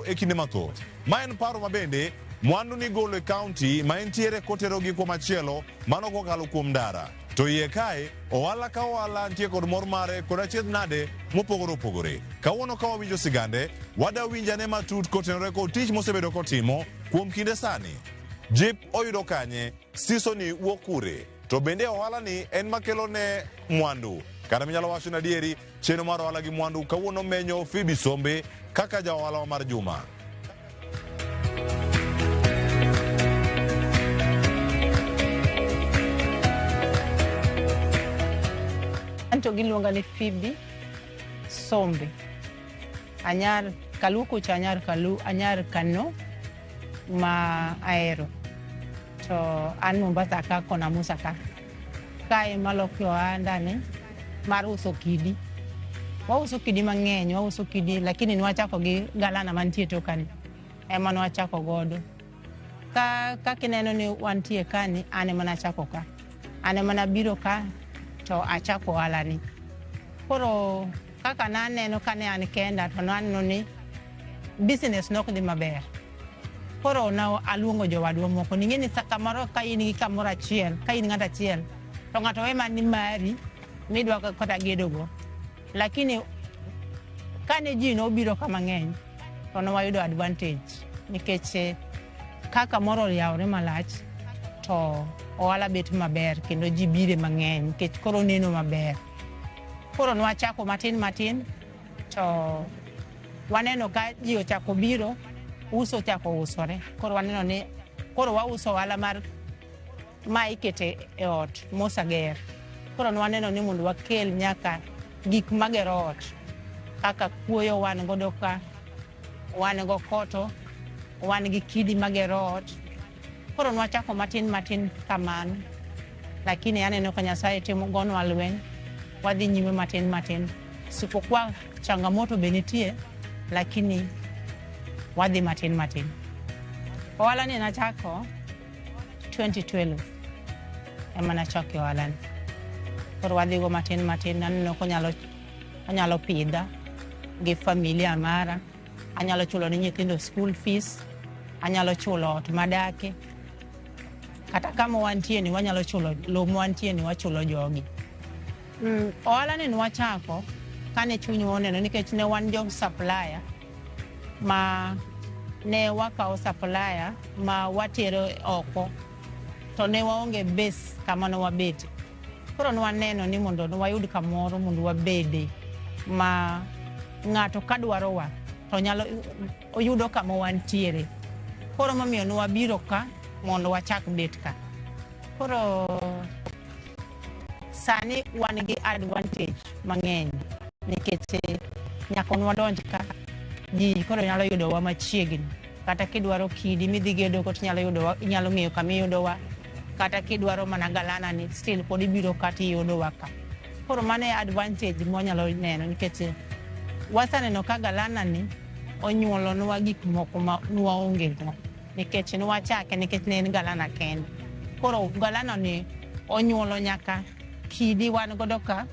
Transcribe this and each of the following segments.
mwandu e kinde mathoth. Ma en paro mabende mwandu ni golo e kaunti ma entiere koterogi kuom achielo mano kokalo kuom ndara. To iye kae, ohala ka ohala nitie kod mor mare kod achiedh nade mopogore opogore. Kawuono ka wawinjo sigande, wada winjane matut kotenore kod tich mosebedo kotimo kuom kinde sani. Jip oyudo kanye, siso ni wuok kure, to bende ohala ni en makelo ne mwandu. Kata minyalo wacho na dieri, chenro mar ohala gi mwandu kawuono menyo Phoebe Sombe kaka ja ohala mar juma. Anto giluonga ni Phoebe Sombe. Anyar kaluku cha anyar Kano ma Ahero. To an Mombasa ka kona Musa ka. Kae malokyo andane mar uso kidi. Wauso kidi mang'eny, wauso kidi lakini nwachako gi galana mantie tokani. Ema nwachako godo. Ka kineno ni wantie kani, ane mana chako ka. Ane mana biro ka to achako alani. Koro kaka naneno kane an kenda to naneno ni business nok dhi maber. Koro na aluongo jowadwa moko. Ning'e ni kamoro ka in gi kamoro achiel, ka in ng'ato achiel, to ng'ato ema ni mari midwa kata gedogo. Lakini kane ji nobiro ka mang'eny, to nwayudo advantage. Nikech kaka moro yawre malach, to ohala bet maber kendo ji bire mang'eny nikech koro neno maber. Koro nwachako matin, to waneno ka ji ochako biro, uso chako usore. Koro waneno ni, koro wauso ohala mar ma ikete e ot mosager. Koro waneno ni mondo wakel nyaka gik magero ot. Kaka kuoyo wan godo ka, wan go koto, wan gi kidi magero ot. Koro nwachako matin kamano. Lakini aneno ka Nyasaye timo gonwa lweny, wadhi nyime matin. Sipokuwa changamoto benitie, lakini wadhi matin. Ohala ni nachako 2012. Ema nachako ohala ni. Koro wadhi go matin, aneno ko anyalo pidha gi familia mara. Anyalo chulo ni nyithindo school fees. Anyalo chulo ot madake. Kata kama wantie ni wanyalo chulo, lo wantie ni wachulo jogi. Ohala ni nwachako kane chuny oneno nikech ne wan jo supplier ma ne wakao supplier ma watero oko, to ne waonge base kama no wabete. Koro nwaneno ni mondo wayud kamoro mondo wabede ma ng'ato kadwaro wa to nyalo oyudo kama wantiere. Koro mamiyo nwabiro ka mondo wachak bet ka. Koro sani wan gi advantage mang'eny nikech nyaka nwadonj ka ji koro nyalo yudo wa machiegni. Kata kidwaro kidi midhi gedo ko nyalo yudo wa, nyalo ng'eyo kama yudo wa. Kata kidwaro mana galana ni still pod ibiro kati yudo wa ka. Koro mane advantage mwanyalo neno nikech wasaneno ka galana ni onyuolo nwa gik moko ma nwaonge go. Nikech nwachake nikech ne en galana kende. Koro galana ni onyuolo nyaka kidi wan godo ka.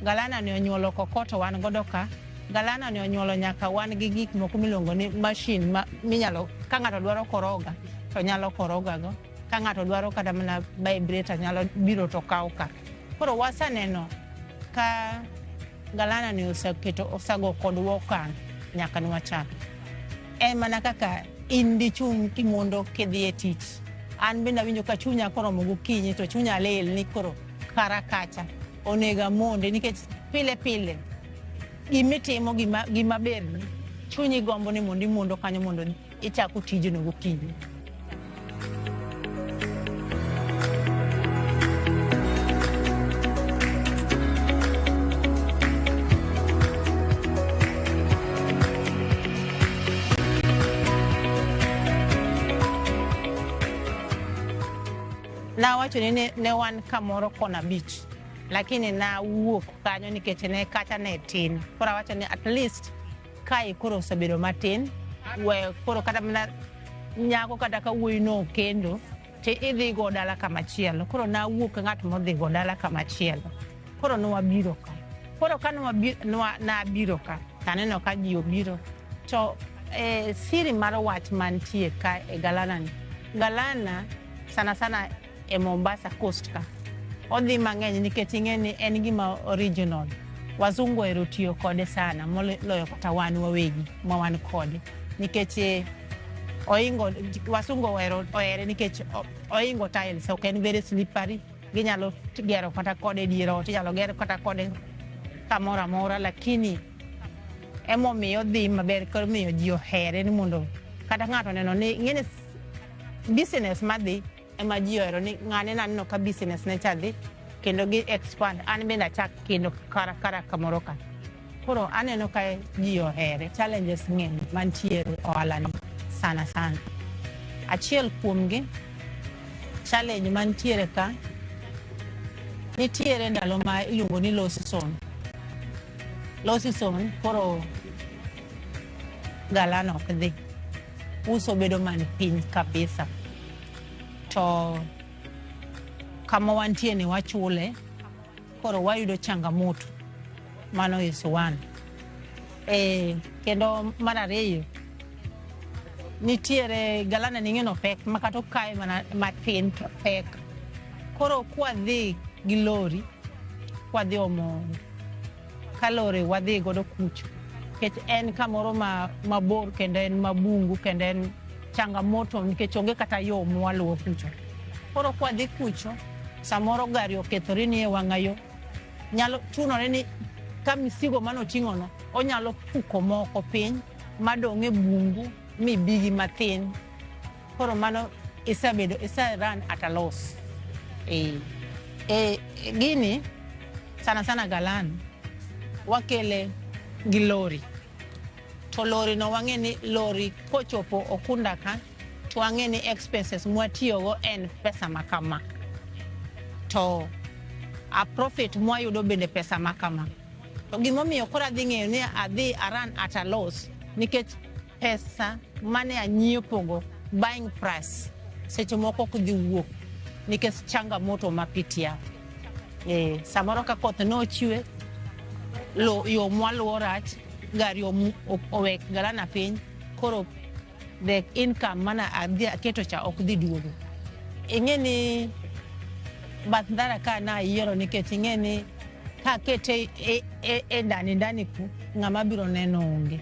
Galana ni onyuolo kokoto wan godo ka. Galana ni onyuolo nyaka wan gi gik moko miluongo ni machine minyalo, ka ng'ato dwaro koroga to nyalo koroga go. Ka ng'ato dwaro kata mana vibrator nyalo biro to kaw ka. Koro wasaneno ka galana ni osago kod okang' nyaka nwachak. Mana kaka in dichung' kimondo kidhi e tich. An bende winjo ka chunya koromo gokinyi to chunya lel ni koro kara kacha onega monde nikech pile gimitimo gima ber chunyi gombo ni mondo kanyo mondo ichako tijno gokinyi. Na wacho ni ne wan kamoro kona beach, lakini na wuok kanyo nikech ne kacha ne tin. Koro wacho ni at least kai koro osebedo matin, we koro kata mana nyako kata ka wuoyi no kendo, te idhi go dala kamachielo. Koro na wuok ng'at modhi go dala kamachielo. Koro nwabiro ka. Koro ka nwabiro ka, taneno ka ji obiro. To siri mar wach mantie ka e Galana ni. Galana sana sana e Mombasa Coast ka. Odhi mang'eny nikech ing'eni en gima original. Wazungu ero tiyo kode sana moloyo kata wan wawegi ma wan kode. Nikech oingo wasungu ohere nikech oingo tiles so can very slippery. Ginyalo gero kata kode diere ot, inyalo gero kata kode kamoro amora, lakini emomiyo dhi maber koro miyo ji ohere ni mondo kata ng'ato neno ni ng'ene business madhi ema ji ohero ni ng'ane naneno ka business ne cha dhi kendo gi expand an bende achak kendo kara kamoro ka. Koro aneno ka ji ohere. Challenges ng'eny mantiere ohala ni sana. Achiel kuomgi challenge mantiere ka nitiere ndalo ma iluongo ni low season. Low season koro Galana ok dhi. Uso bedo man piny kabisa. To kama wantie ni wachule koro wayudo changamoto mano iso wan. Kendo mar ariyo nitiere Galana ni ng'eno pek makato kae mana matin pek. Koro kwa dhi gi lori kwa dhi omo kalori wadhi godo kucho. Kech en kamoro mabor kendo en mabungu kendo en changamoto nikech onge kata yo mwaluwo kucho. Koro kwa dhi kucho samoro gari okethore ni e wang'ayo nyalo chunore ni ka misigo mano ting'ono onyalo puko moko piny madong' e bungu mibigi mathin. Koro mano isa run at a loss. Gini sana Galana wakele gi lori. To lori no wang'eni lori kochopo okunda ka to wang'eni expenses mwatiyogo en pesa makama. To a profit mwayudo bende pesa makama. To gimomiyo koro adhi ng'eyo ni adhi run at a loss nikech pesa mane anyiepogo buying price seche moko ok dhi wuok nikech changamoto mapitia. Samoro ka koth no chwe yo mwaluwo rach gari owek Galana piny koro the income mana adhi aketo cha ok dhi duogo. Ing'eni bath ndara ka na yiero nikech ing'eni ka kete e ndani ku ng'ama biro neno onge.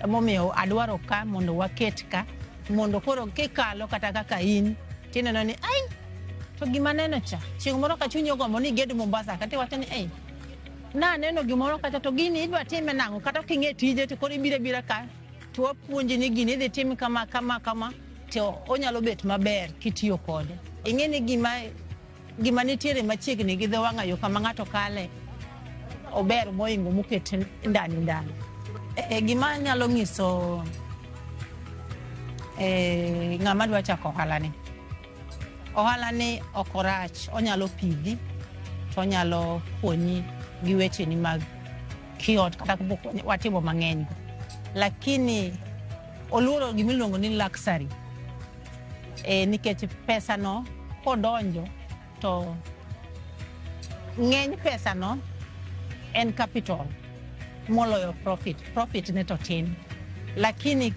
Emomiyo adwaro ka mondo waket ka mondo koro kikalo kata kaka in tineno ni ai to gima neno cha chieng' moro ka chunyi ogombo ni ged Mombasa kata wacho ni na neno gimoro kata to gini idwa time nang'o kata king'e tije to koro ibira ka to wapuonji ni gini idhi tim kama to onyalo bet maber kitiyo kode. Ing'eni gima nitiere machiegni gi dho wang'ayo kama ng'ato kale ober moingo moket ndani. Gima nyalo ng'iso ng'ama dwa chako ohala ni ok orach, onyalo pidhi to onyalo konyi gi weche ni mag kiot kata watimo mang'eny, lakini oluoro gimiluongo ni luxury. Nikech pesa no kodonjo to ng'eny pesa no en capital moloyo profit ne to tin, lakini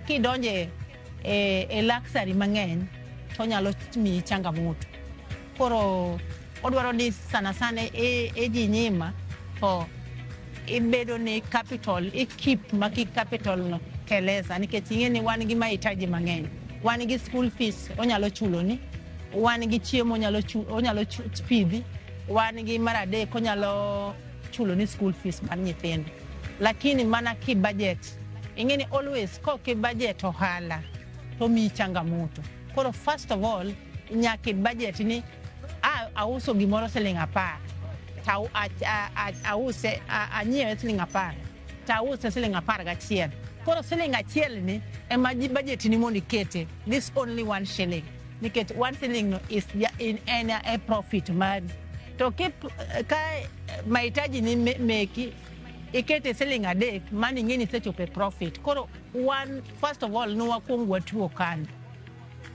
kidonje e luxury mang'eny to nyalo mi changamoto. Koro odwaro ni sana e ji nyima to ibedo ni capital keep maki capital no keleza nikech ing'eni wan gi mahitaji mang'eny. Wan gi school fees onyalo chulo ni, wan gi chiemo onyalo pidhi, wan gi mar adek onyalo chulo ni school fees mar nyithindo. Lakini mana ki budget ing'eni always ki budget ohala to mi changamoto. Koro first of all nyaki budget ni auso gimoro siling 10 ause anyiewe siling 10 tause siling 11. Koro siling 1 ni ema budget ni mondo ikete this only 1 shilling nikech 1 shilling no is in a profit mari to ka mahitaji ni meki ikete siling 3 mani ng'eni sechope profit. Koro first of all no wakuong watuo kando.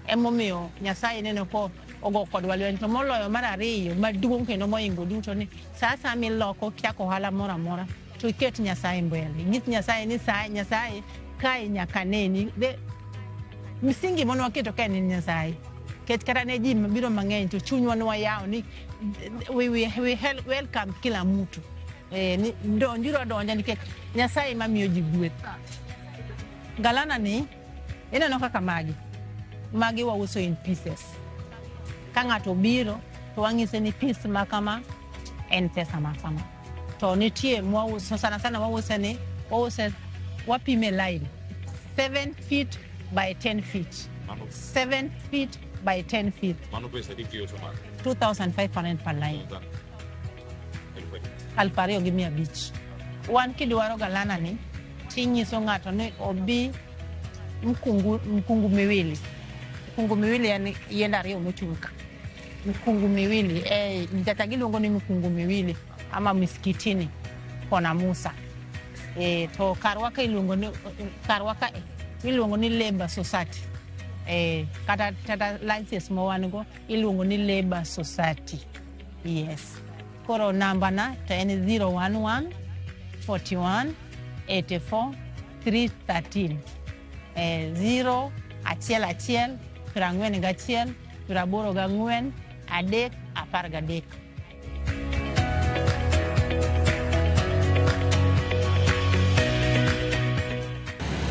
Emomiyo Nyasaye neno ko ogo kodwa lweny to moloyo mar ariyo maduong' kendo moingo duto ni sasa miloko chako ohala moro amora to iket Nyasaye mbele. Nyis Nyasaye ni Nyasaye kae nyaka neni. Msingi mono waketo kae ni Nyasaye. Ket kata ne ji biro mang'eny to chunywa nwa yao ni we welcome kila mtu. Ni ndiro donja nikech Nyasaye mamiyo ji gweth. Galana ni ineno kaka magi wauso in pieces. Ka ng'ato biro to wang'ise ni piece ma kama en pesa ma kama. To nitie mwauso sana wause wapime line 7 feet by 10 feet. 7 feet by 10 feet. Mano pesa di kiyo sama. 2,500 per line. Alpario give me a beach. One kidwaro galana ni tinyiso ng'ato ni obi mkungu miwili. Mkungu miwili yani yenda rio mochunka. Mkungu miwili nitatagiluongo ni mkungu miwili ama miskitini kona Musa. To karwaka iluongo ni Labour Society. Kata license mo wango iluongo ni Labour Society. Yes. Koro namba na to en 011 41 84 313. 0 achiel 41 84 3 13.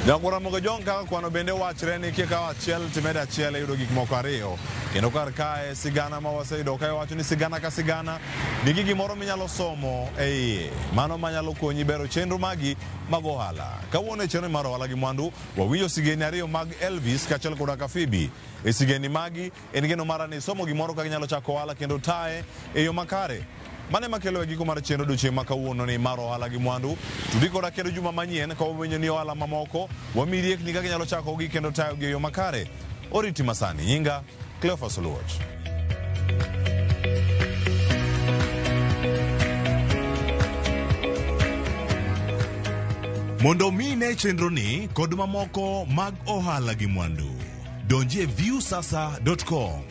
Jagora mogo jonka kwano bende wachre ni kika achiel timeda achiel yudo gik moko ariyo. Kendo kar kae sigana ma waseyudo kae wacho ni sigana ka sigana nigi gimoro minyalo somo iye. Mano manyalo konyi bero chenro magi mag ohala. Kawuono e chenro mar ohala gi mwandu wawinjo sigeni ariyo mag Elvis kaachiel koda ka Phoebe. E sigeni magi en geno mara ni somo gimoro kaka inyalo chako ohala kendo tae e yo makare. Mane makelo giko mar chenro duche makawuono ni mar ohala gi mwandu. Tudi koda kendo juma manyien ka wawenyo ni ohala mamoko wamiriek ni kaka inyalo chako gi kendo tayo gi e yo makare. Oriti masani nyinga Cleophas Oluoch. Mondo mine chenro ni kod mamoko mag ohala gi mwandu donje viewsasa.com.